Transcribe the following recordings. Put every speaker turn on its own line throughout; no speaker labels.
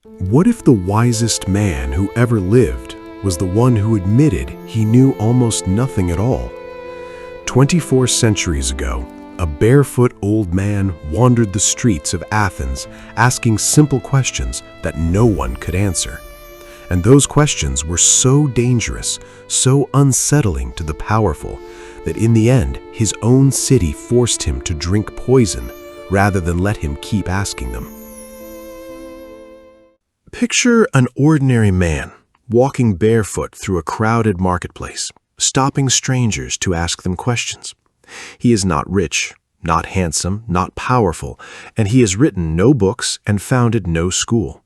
What if the wisest man who ever lived was the one who admitted he knew almost nothing at all? 24 centuries ago, a barefoot old man wandered the streets of Athens asking simple questions that no one could answer. And those questions were so dangerous, so unsettling to the powerful, that in the end, his own city forced him to drink poison rather than let him keep asking them. Picture an ordinary man walking barefoot through a crowded marketplace, stopping strangers to ask them questions. He is not rich, not handsome, not powerful, and he has written no books and founded no school.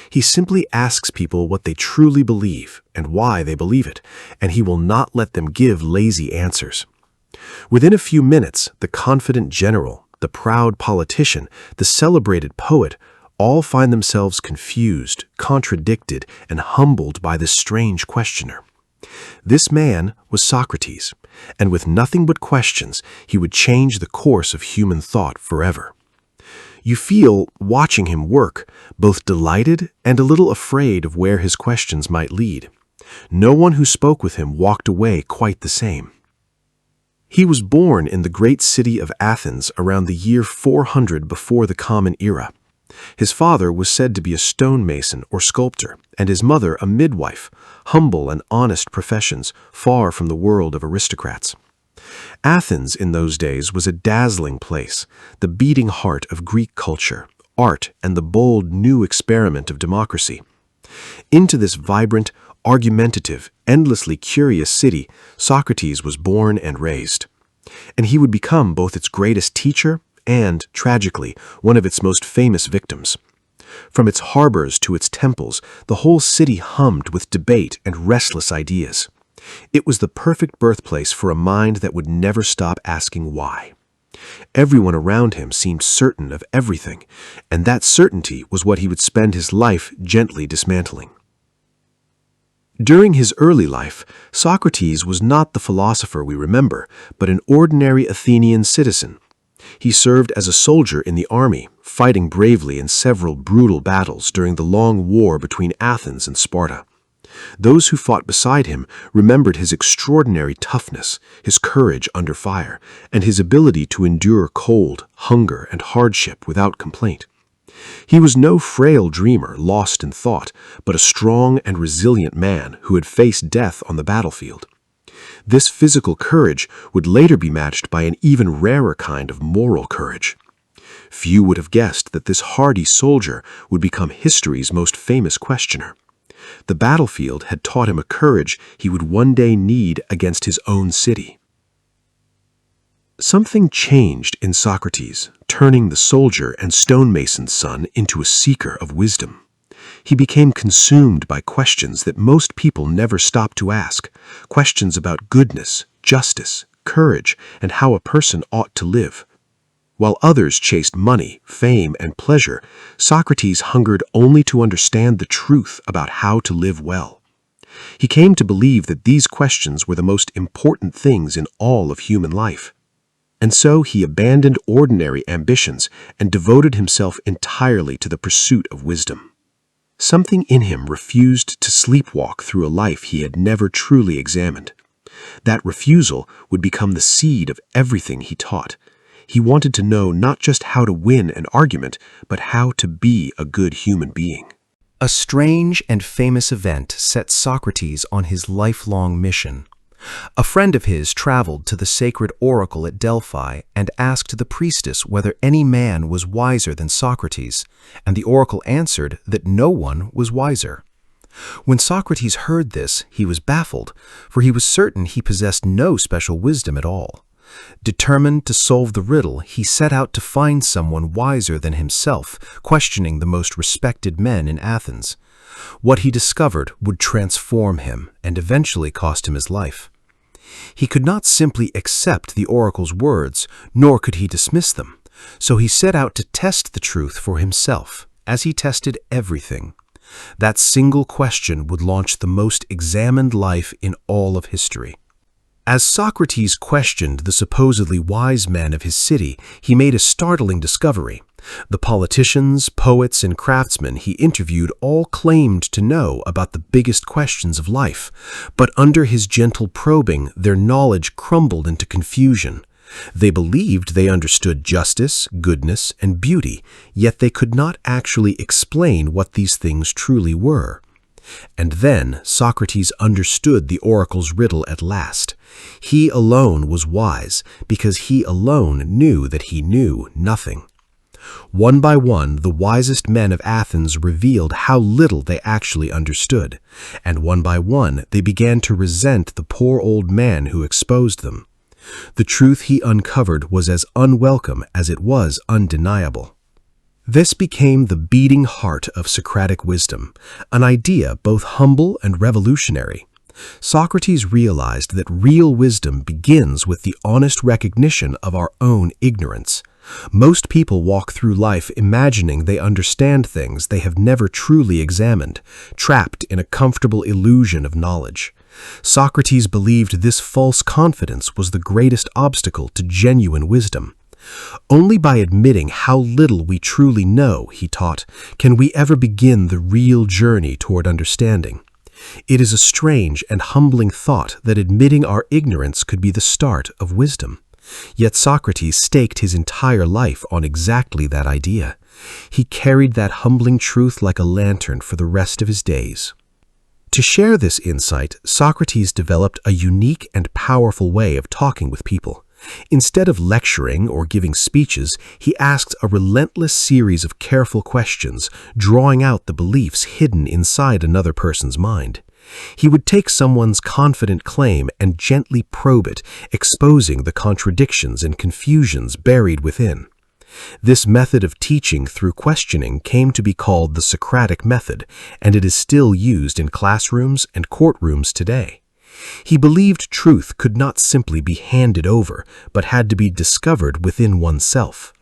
He simply asks people what they truly believe and why they believe it, and he will not let them give lazy answers. Within a few minutes, the confident general, the proud politician, the celebrated poet, all find themselves confused, contradicted, and humbled by this strange questioner. This man was Socrates, and with nothing but questions, he would change the course of human thought forever. You feel, watching him work, both delighted and a little afraid of where his questions might lead. No one who spoke with him walked away quite the same. He was born in the great city of Athens around the year 400 before the Common Era. His father was said to be a stonemason or sculptor, and his mother a midwife, humble and honest professions, far from the world of aristocrats. Athens in those days was a dazzling place, the beating heart of Greek culture, art, and the bold new experiment of democracy. Into this vibrant, argumentative, endlessly curious city, Socrates was born and raised. And he would become both its greatest teacher and, tragically, one of its most famous victims. From its harbors to its temples, the whole city hummed with debate and restless ideas. It was the perfect birthplace for a mind that would never stop asking why. Everyone around him seemed certain of everything, and that certainty was what he would spend his life gently dismantling. During his early life, Socrates was not the philosopher we remember, but an ordinary Athenian citizen. He served as a soldier in the army, fighting bravely in several brutal battles during the long war between Athens and Sparta. Those who fought beside him remembered his extraordinary toughness, his courage under fire, and his ability to endure cold, hunger, and hardship without complaint. He was no frail dreamer lost in thought, but a strong and resilient man who had faced death on the battlefield. This physical courage would later be matched by an even rarer kind of moral courage. Few would have guessed that this hardy soldier would become history's most famous questioner. The battlefield had taught him a courage he would one day need against his own city. Something changed in Socrates, turning the soldier and stonemason's son into a seeker of wisdom. He became consumed by questions that most people never stop to ask, questions about goodness, justice, courage, and how a person ought to live. While others chased money, fame, and pleasure, Socrates hungered only to understand the truth about how to live well. He came to believe that these questions were the most important things in all of human life. And so he abandoned ordinary ambitions and devoted himself entirely to the pursuit of wisdom. Something in him refused to sleepwalk through a life he had never truly examined. That refusal would become the seed of everything he taught. He wanted to know not just how to win an argument, but how to be a good human being.
A strange and famous event set Socrates on his lifelong mission. A friend of his traveled to the sacred Oracle at Delphi and asked the priestess whether any man was wiser than Socrates, and the oracle answered that no one was wiser. When Socrates heard this, he was baffled, for he was certain he possessed no special wisdom at all. Determined to solve the riddle, he set out to find someone wiser than himself, questioning the most respected men in Athens. What he discovered would transform him and eventually cost him his life. He could not simply accept the oracle's words, nor could he dismiss them, so he set out to test the truth for himself, as he tested everything. That single question would launch the most examined life in all of history. As Socrates questioned the supposedly wise men of his city, he made a startling discovery. The politicians, poets, and craftsmen he interviewed all claimed to know about the biggest questions of life, but under his gentle probing, their knowledge crumbled into confusion. They believed they understood justice, goodness, and beauty, yet they could not actually explain what these things truly were. And then Socrates understood the oracle's riddle at last. He alone was wise, because he alone knew that he knew nothing. One by one, the wisest men of Athens revealed how little they actually understood, and one by one they began to resent the poor old man who exposed them. The truth he uncovered was as unwelcome as it was undeniable. This became the beating heart of Socratic wisdom, an idea both humble and revolutionary. Socrates realized that real wisdom begins with the honest recognition of our own ignorance. Most people walk through life imagining they understand things they have never truly examined, trapped in a comfortable illusion of knowledge. Socrates believed this false confidence was the greatest obstacle to genuine wisdom. Only by admitting how little we truly know, he taught, can we ever begin the real journey toward understanding. It is a strange and humbling thought that admitting our ignorance could be the start of wisdom. Yet Socrates staked his entire life on exactly that idea. He carried that humbling truth like a lantern for the rest of his days. To share this insight, Socrates developed a unique and powerful way of talking with people. Instead of lecturing or giving speeches, he asked a relentless series of careful questions, drawing out the beliefs hidden inside another person's mind. He would take someone's confident claim and gently probe it, exposing the contradictions and confusions buried within. This method of teaching through questioning came to be called the Socratic method, and it is still used in classrooms and courtrooms today. He believed truth could not simply be handed over, but had to be discovered within oneself.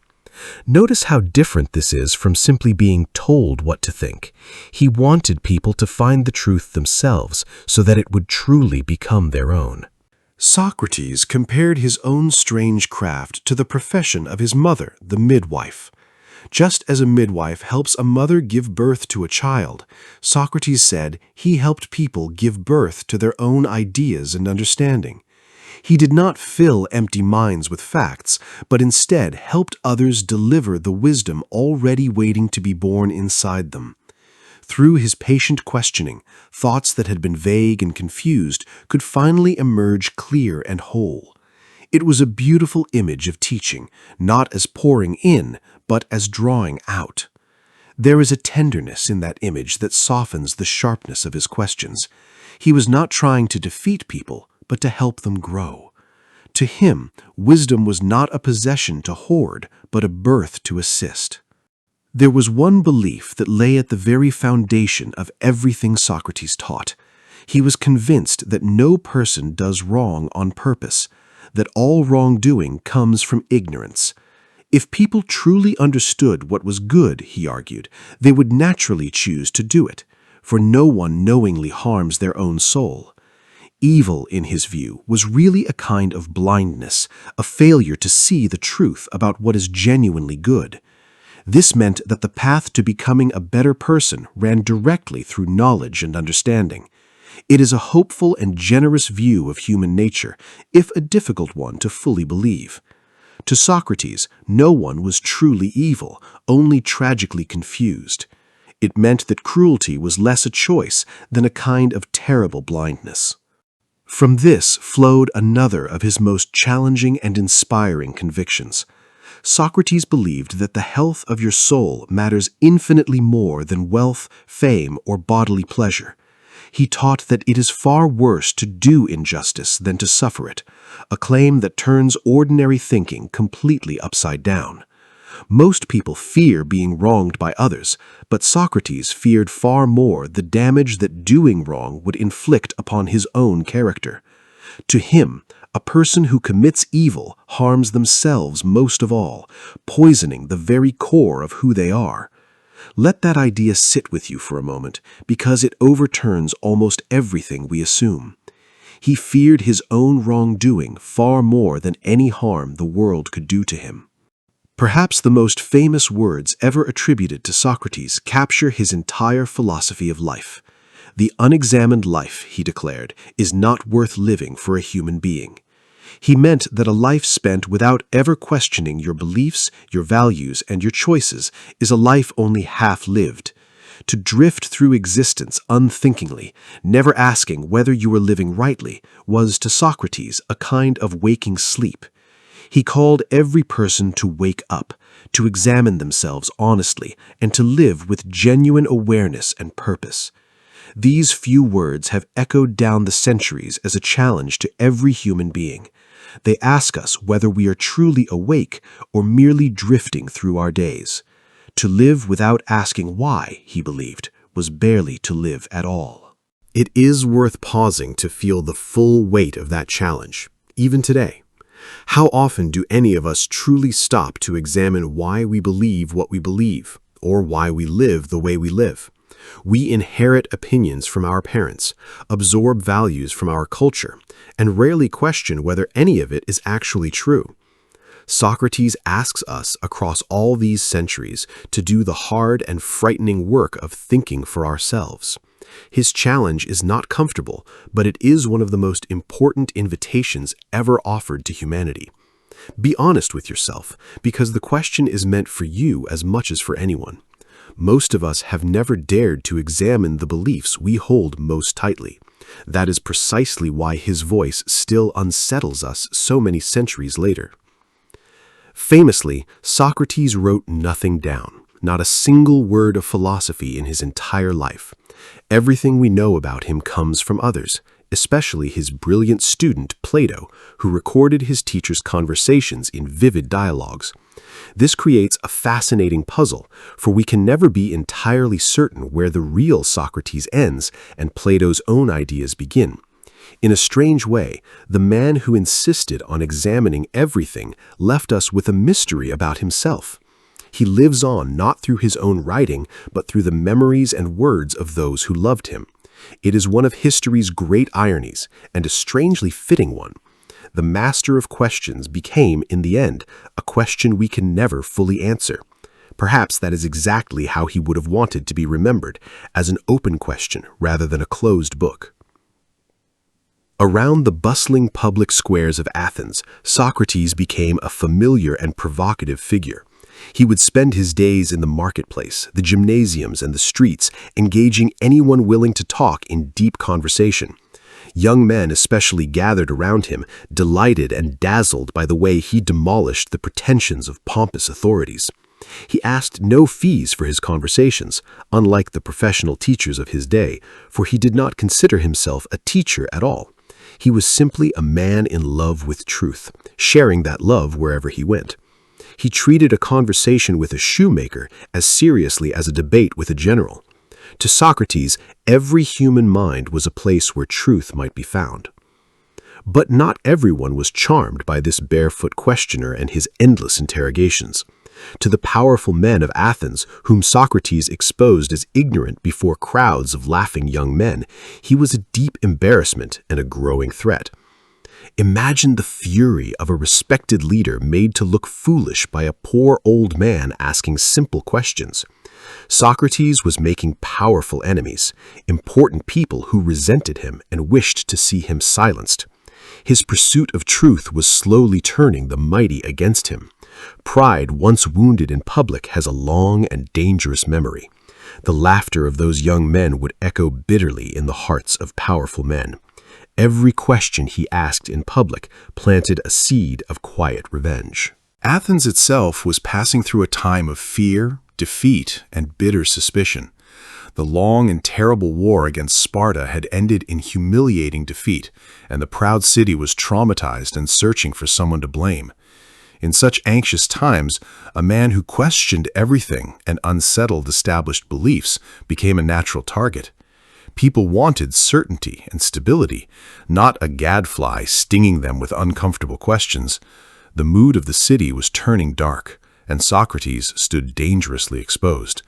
Notice how different this is from simply being told what to think. He wanted people to find the truth themselves so that it would truly become their own.
Socrates compared his own strange craft to the profession of his mother, the midwife. Just as a midwife helps a mother give birth to a child, Socrates said he helped people give birth to their own ideas and understanding. He did not fill empty minds with facts, but instead helped others deliver the wisdom already waiting to be born inside them. Through his patient questioning, thoughts that had been vague and confused could finally emerge clear and whole. It was a beautiful image of teaching, not as pouring in, but as drawing out. There is a tenderness in that image that softens the sharpness of his questions. He was not trying to defeat people, but to help them grow. To him, wisdom was not a possession to hoard, but a birth to assist. There was one belief that lay at the very foundation of everything Socrates taught. He was convinced that no person does wrong on purpose, that all wrongdoing comes from ignorance. If people truly understood what was good, he argued, they would naturally choose to do it, for no one knowingly harms their own soul. Evil, in his view, was really a kind of blindness, a failure to see the truth about what is genuinely good. This meant that the path to becoming a better person ran directly through knowledge and understanding. It is a hopeful and generous view of human nature, if a difficult one to fully believe. To Socrates, no one was truly evil, only tragically confused. It meant that cruelty was less a choice than a kind of terrible blindness. From this flowed another of his most challenging and inspiring convictions. Socrates believed that the health of your soul matters infinitely more than wealth, fame, or bodily pleasure. He taught that it is far worse to do injustice than to suffer it, a claim that turns ordinary thinking completely upside down. Most people fear being wronged by others, but Socrates feared far more the damage that doing wrong would inflict upon his own character. To him, a person who commits evil harms themselves most of all, poisoning the very core of who they are. Let that idea sit with you for a moment, because it overturns almost everything we assume. He feared his own wrongdoing far more than any harm the world could do to him. Perhaps the most famous words ever attributed to Socrates capture his entire philosophy of life. The unexamined life, he declared, is not worth living for a human being. He meant that a life spent without ever questioning your beliefs, your values, and your choices is a life only half lived. To drift through existence unthinkingly, never asking whether you were living rightly, was to Socrates a kind of waking sleep. He called every person to wake up, to examine themselves honestly, and to live with genuine awareness and purpose. These few words have echoed down the centuries as a challenge to every human being. They ask us whether we are truly awake or merely drifting through our days. To live without asking why, he believed, was barely to live at all.
It is worth pausing to feel the full weight of that challenge, even today. How often do any of us truly stop to examine why we believe what we believe, or why we live the way we live? We inherit opinions from our parents, absorb values from our culture, and rarely question whether any of it is actually true. Socrates asks us across all these centuries to do the hard and frightening work of thinking for ourselves. His challenge is not comfortable, but it is one of the most important invitations ever offered to humanity. Be honest with yourself, because the question is meant for you as much as for anyone. Most of us have never dared to examine the beliefs we hold most tightly. That is precisely why his voice still unsettles us so many centuries later. Famously, Socrates wrote nothing down, not a single word of philosophy in his entire life. Everything we know about him comes from others, especially his brilliant student Plato, who recorded his teacher's conversations in vivid dialogues. This creates a fascinating puzzle, for we can never be entirely certain where the real Socrates ends and Plato's own ideas begin. In a strange way, the man who insisted on examining everything left us with a mystery about himself. He lives on not through his own writing, but through the memories and words of those who loved him. It is one of history's great ironies, and a strangely fitting one. The master of questions became, in the end, a question we can never fully answer. Perhaps that is exactly how he would have wanted to be remembered, as an open question rather than a closed book. Around the bustling public squares of Athens, Socrates became a familiar and provocative figure. He would spend his days in the marketplace, the gymnasiums, and the streets, engaging anyone willing to talk in deep conversation. Young men especially gathered around him, delighted and dazzled by the way he demolished the pretensions of pompous authorities. He asked no fees for his conversations, unlike the professional teachers of his day, for he did not consider himself a teacher at all. He was simply a man in love with truth, sharing that love wherever he went. He treated a conversation with a shoemaker as seriously as a debate with a general. To Socrates, every human mind was a place where truth might be found. But not everyone was charmed by this barefoot questioner and his endless interrogations. To the powerful men of Athens, whom Socrates exposed as ignorant before crowds of laughing young men, he was a deep embarrassment and a growing threat. Imagine the fury of a respected leader made to look foolish by a poor old man asking simple questions. Socrates was making powerful enemies, important people who resented him and wished to see him silenced. His pursuit of truth was slowly turning the mighty against him. Pride, once wounded in public, has a long and dangerous memory. The laughter of those young men would echo bitterly in the hearts of powerful men. Every question he asked in public planted a seed of quiet revenge.
Athens itself was passing through a time of fear, defeat, and bitter suspicion. The long and terrible war against Sparta had ended in humiliating defeat, and the proud city was traumatized and searching for someone to blame. In such anxious times, a man who questioned everything and unsettled established beliefs became a natural target. People wanted certainty and stability, not a gadfly stinging them with uncomfortable questions. The mood of the city was turning dark, and Socrates stood dangerously exposed.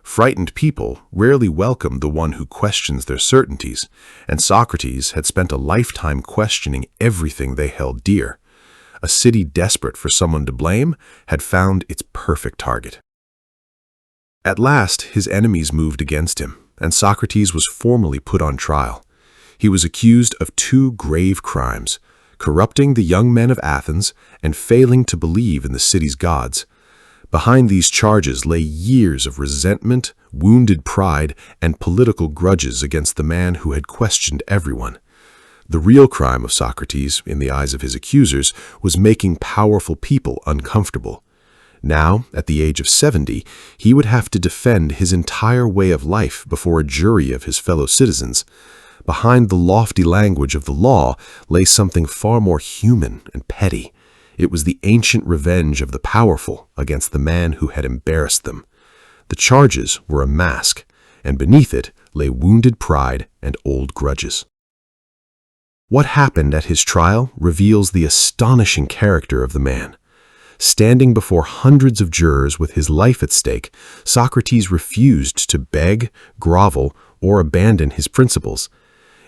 Frightened people rarely welcome the one who questions their certainties, and Socrates had spent a lifetime questioning everything they held dear. a city desperate for someone to blame, had found its perfect target. At last, his enemies moved against him, and Socrates was formally put on trial. He was accused of two grave crimes: corrupting the young men of Athens and failing to believe in the city's gods. Behind these charges lay years of resentment, wounded pride, and political grudges against the man who had questioned everyone. The real crime of Socrates, in the eyes of his accusers, was making powerful people uncomfortable. Now, at the age of 70, he would have to defend his entire way of life before a jury of his fellow citizens. Behind the lofty language of the law lay something far more human and petty. It was the ancient revenge of the powerful against the man who had embarrassed them. The charges were a mask, and beneath it lay wounded pride and old grudges. What happened at his trial reveals the astonishing character of the man. Standing before hundreds of jurors with his life at stake, Socrates refused to beg, grovel, or abandon his principles.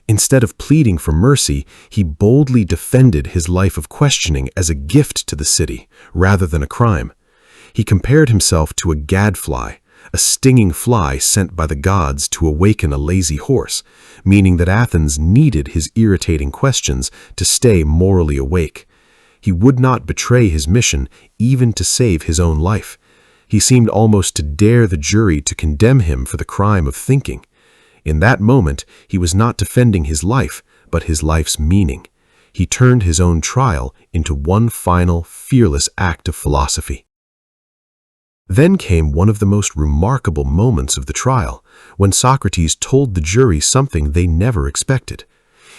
Instead of pleading for mercy, he boldly defended his life of questioning as a gift to the city, rather than a crime. He compared himself to a gadfly, a stinging fly sent by the gods to awaken a lazy horse, meaning that Athens needed his irritating questions to stay morally awake. He would not betray his mission, even to save his own life. He seemed almost to dare the jury to condemn him for the crime of thinking. In that moment, he was not defending his life, but his life's meaning. He turned his own trial into one final, fearless act of philosophy. Then came one of the most remarkable moments of the trial, when Socrates told the jury something they never expected.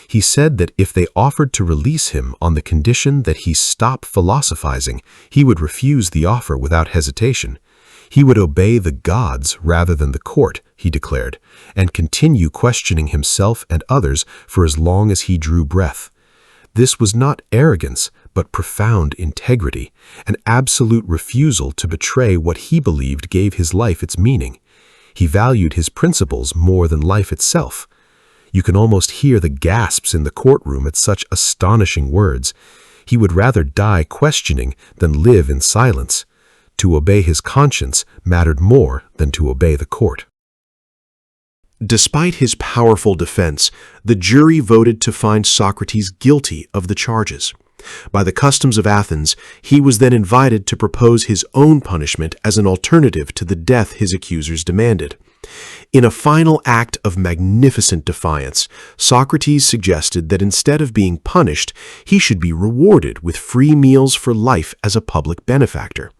He said that if they offered to release him on the condition that he stop philosophizing, he would refuse the offer without hesitation. He would obey the gods rather than the court, he declared, and continue questioning himself and others for as long as he drew breath. This was not arrogance, but profound integrity, an absolute refusal to betray what he believed gave his life its meaning. He valued his principles more than life itself. You can almost hear the gasps in the courtroom at such astonishing words. He would rather die questioning than live in silence. To obey his conscience mattered more than to obey the court.
Despite his powerful defense, the jury voted to find Socrates guilty of the charges. By the customs of Athens, he was then invited to propose his own punishment as an alternative to the death his accusers demanded. In a final act of magnificent defiance, Socrates suggested that instead of being punished, he should be rewarded with free meals for life as a public benefactor.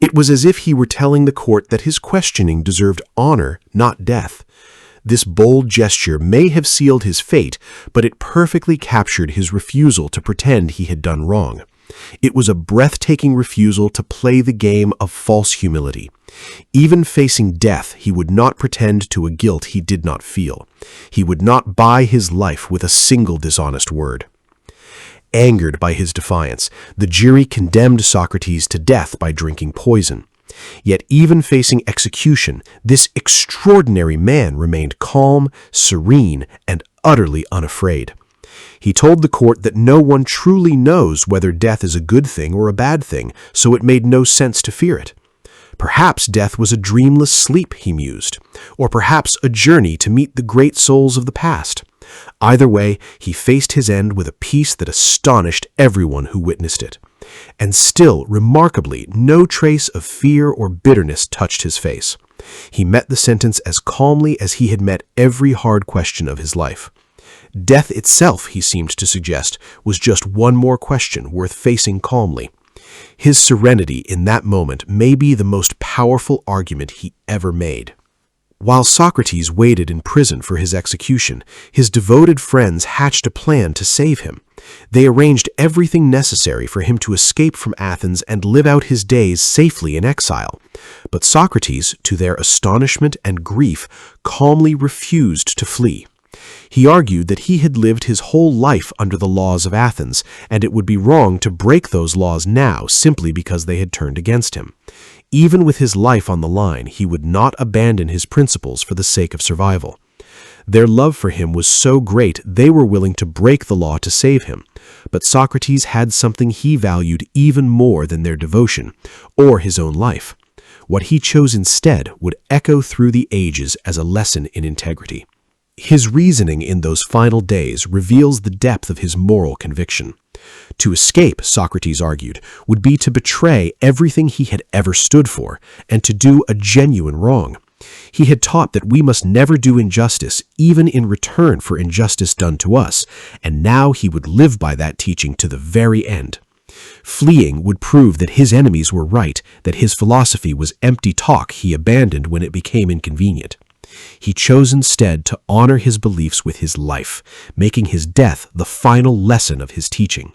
It was as if he were telling the court that his questioning deserved honor, not death. This bold gesture may have sealed his fate, but it perfectly captured his refusal to pretend he had done wrong. It was a breathtaking refusal to play the game of false humility. Even facing death, he would not pretend to a guilt he did not feel. He would not buy his life with a single dishonest word. Angered by his defiance, the jury condemned Socrates to death by drinking poison. Yet even facing execution, this extraordinary man remained calm, serene, and utterly unafraid. He told the court that no one truly knows whether death is a good thing or a bad thing, so it made no sense to fear it. Perhaps death was a dreamless sleep, he mused, or perhaps a journey to meet the great souls of the past. Either way, he faced his end with a peace that astonished everyone who witnessed it. And still, remarkably, no trace of fear or bitterness touched his face. He met the sentence as calmly as he had met every hard question of his life. Death itself, he seemed to suggest, was just one more question worth facing calmly. His serenity in that moment may be the most powerful argument he ever made. While Socrates waited in prison for his execution, his devoted friends hatched a plan to save him. They arranged everything necessary for him to escape from Athens and live out his days safely in exile. But Socrates, to their astonishment and grief, calmly refused to flee. He argued that he had lived his whole life under the laws of Athens, and it would be wrong to break those laws now simply because they had turned against him. Even with his life on the line, he would not abandon his principles for the sake of survival. Their love for him was so great they were willing to break the law to save him. But Socrates had something he valued even more than their devotion, or his own life. What he chose instead would echo through the ages as a lesson in integrity. His reasoning in those final days reveals the depth of his moral conviction. To escape, Socrates argued, would be to betray everything he had ever stood for, and to do a genuine wrong. He had taught that we must never do injustice, even in return for injustice done to us, and now he would live by that teaching to the very end. Fleeing would prove that his enemies were right, that his philosophy was empty talk he abandoned when it became inconvenient. He chose instead to honor his beliefs with his life, making his death the final lesson of his teaching.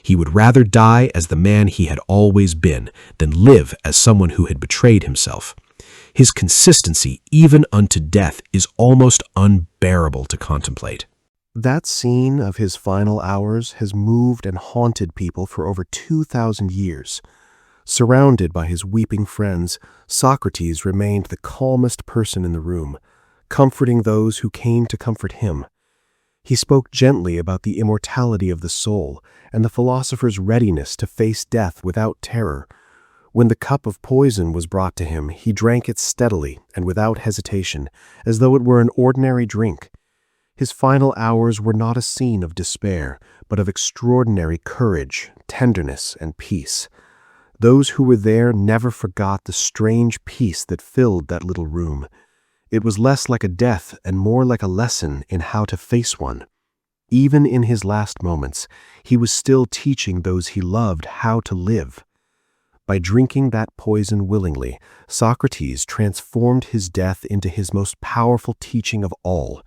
He would rather die as the man he had always been than live as someone who had betrayed himself. His consistency, even unto death, is almost unbearable to contemplate.
That scene of his final hours has moved and haunted people for over 2,000 years. Surrounded by his weeping friends, Socrates remained the calmest person in the room, comforting those who came to comfort him. He spoke gently about the immortality of the soul and the philosopher's readiness to face death without terror. When the cup of poison was brought to him, he drank it steadily and without hesitation, as though it were an ordinary drink. His final hours were not a scene of despair, but of extraordinary courage, tenderness, and peace. Those who were there never forgot the strange peace that filled that little room. It was less like a death and more like a lesson in how to face one. Even in his last moments, he was still teaching those he loved how to live. By drinking that poison willingly, Socrates transformed his death into his most powerful teaching of all.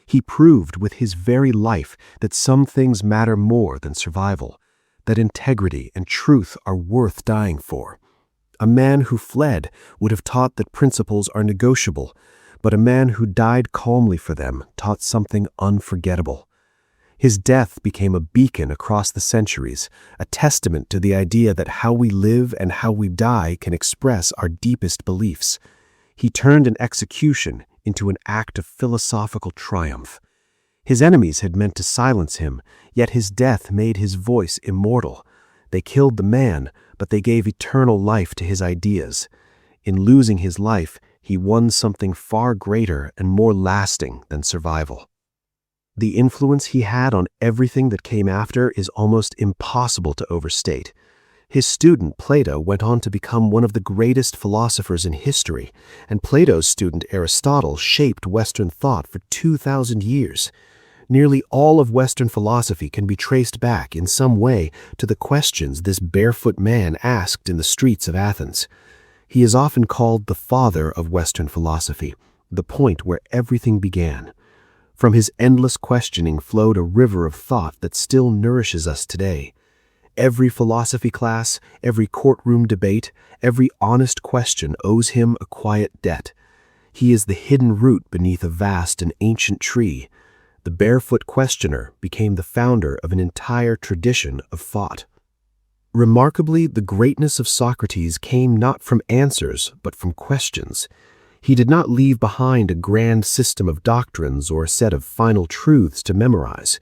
He proved with his very life that some things matter more than survival, that integrity and truth are worth dying for. A man who fled would have taught that principles are negotiable, but a man who died calmly for them taught something unforgettable. His death became a beacon across the centuries, a testament to the idea that how we live and how we die can express our deepest beliefs. He turned an execution into an act of philosophical triumph. His enemies had meant to silence him, yet his death made his voice immortal. They killed the man, but they gave eternal life to his ideas. In losing his life, he won something far greater and more lasting than survival. The influence he had on everything that came after is almost impossible to overstate. His student Plato went on to become one of the greatest philosophers in history, and Plato's student Aristotle shaped Western thought for 2,000 years. Nearly all of Western philosophy can be traced back in some way to the questions this barefoot man asked in the streets of Athens. He is often called the father of Western philosophy, the point where everything began. From his endless questioning flowed a river of thought that still nourishes us today. Every philosophy class, every courtroom debate, every honest question owes him a quiet debt. He is the hidden root beneath a vast and ancient tree. The barefoot questioner became the founder of an entire tradition of thought. Remarkably, the greatness of Socrates came not from answers, but from questions. He did not leave behind a grand system of doctrines or a set of final truths to memorize.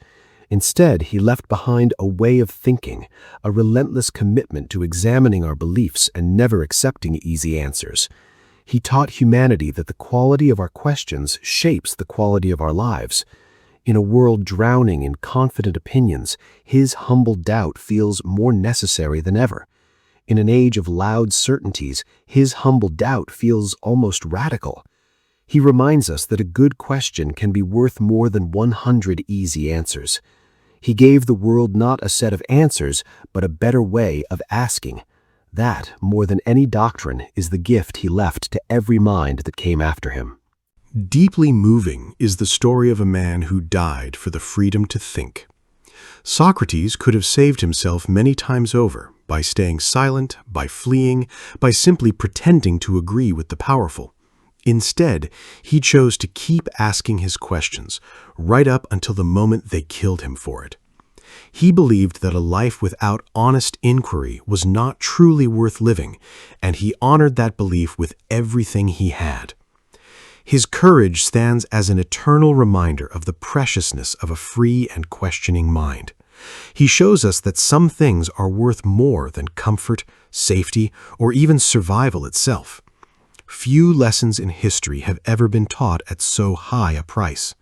Instead, he left behind a way of thinking, a relentless commitment to examining our beliefs and never accepting easy answers. He taught humanity that the quality of our questions shapes the quality of our lives. In a world drowning in confident opinions, his humble doubt feels more necessary than ever. In an age of loud certainties, his humble doubt feels almost radical. He reminds us that a good question can be worth more than 100 easy answers. He gave the world not a set of answers, but a better way of asking. That, more than any doctrine, is the gift he left to every mind that came after him.
Deeply moving is the story of a man who died for the freedom to think. Socrates could have saved himself many times over by staying silent, by fleeing, by simply pretending to agree with the powerful. Instead, he chose to keep asking his questions, right up until the moment they killed him for it. He believed that a life without honest inquiry was not truly worth living, and he honored that belief with everything he had.
His courage stands as an eternal reminder of the preciousness of a free and questioning mind. He shows us that some things are worth more than comfort, safety, or even survival itself. Few lessons in history have ever been taught at so high a price.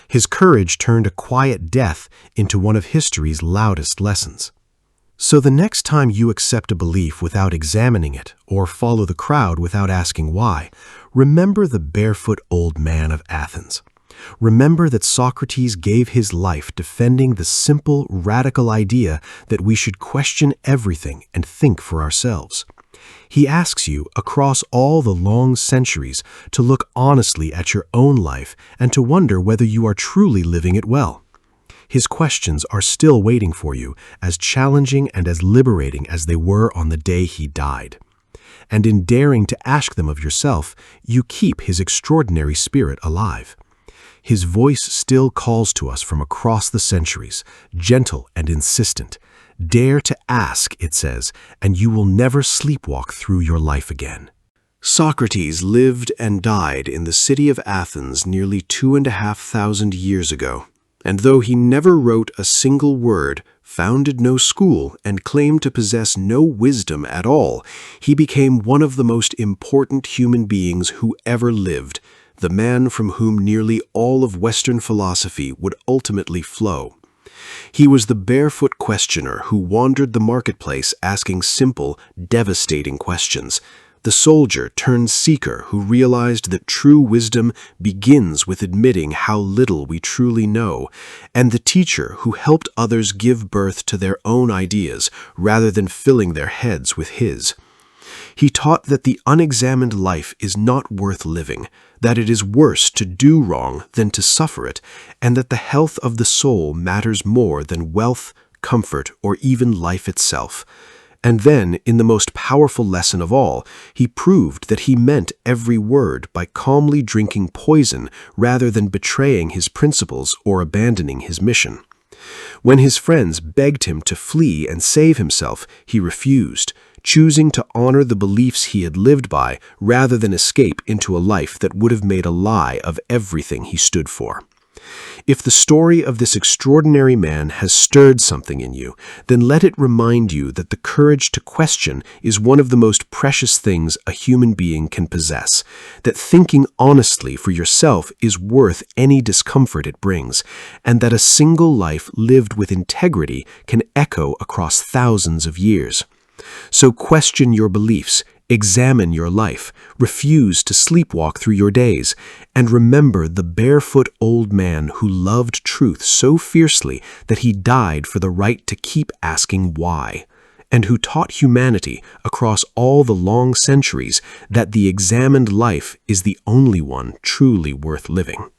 His courage turned a quiet death into one of history's loudest lessons. So the next time you accept a belief without examining it, or follow the crowd without asking why, remember the barefoot old man of Athens. Remember that Socrates gave his life defending the simple, radical idea that we should question everything and think for ourselves. He asks you, across all the long centuries, to look honestly at your own life and to wonder whether you are truly living it well. His questions are still waiting for you, as challenging and as liberating as they were on the day he died. And in daring to ask them of yourself, you keep his extraordinary spirit alive. His voice still calls to us from across the centuries, gentle and insistent. Dare to ask, it says, and you will never sleepwalk through your life again. Socrates lived and died in the city of Athens nearly 2,500 years ago. And though he never wrote a single word, founded no school, and claimed to possess no wisdom at all, he became one of the most important human beings who ever lived, the man from whom nearly all of Western philosophy would ultimately flow. He was the barefoot questioner who wandered the marketplace asking simple, devastating questions. The soldier turned seeker who realized that true wisdom begins with admitting how little we truly know, and the teacher who helped others give birth to their own ideas rather than filling their heads with his. He taught that the unexamined life is not worth living, that it is worse to do wrong than to suffer it, and that the health of the soul matters more than wealth, comfort, or even life itself. And then, in the most powerful lesson of all, he proved that he meant every word by calmly drinking poison rather than betraying his principles or abandoning his mission. When his friends begged him to flee and save himself, he refused, choosing to honor the beliefs he had lived by rather than escape into a life that would have made a lie of everything he stood for. If the story of this extraordinary man has stirred something in you, then let it remind you that the courage to question is one of the most precious things a human being can possess, that thinking honestly for yourself is worth any discomfort it brings, and that a single life lived with integrity can echo across thousands of years. So question your beliefs, examine your life, refuse to sleepwalk through your days, and remember the barefoot old man who loved truth so fiercely that he died for the right to keep asking why, and who taught humanity across all the long centuries that the examined life is the only one truly worth living.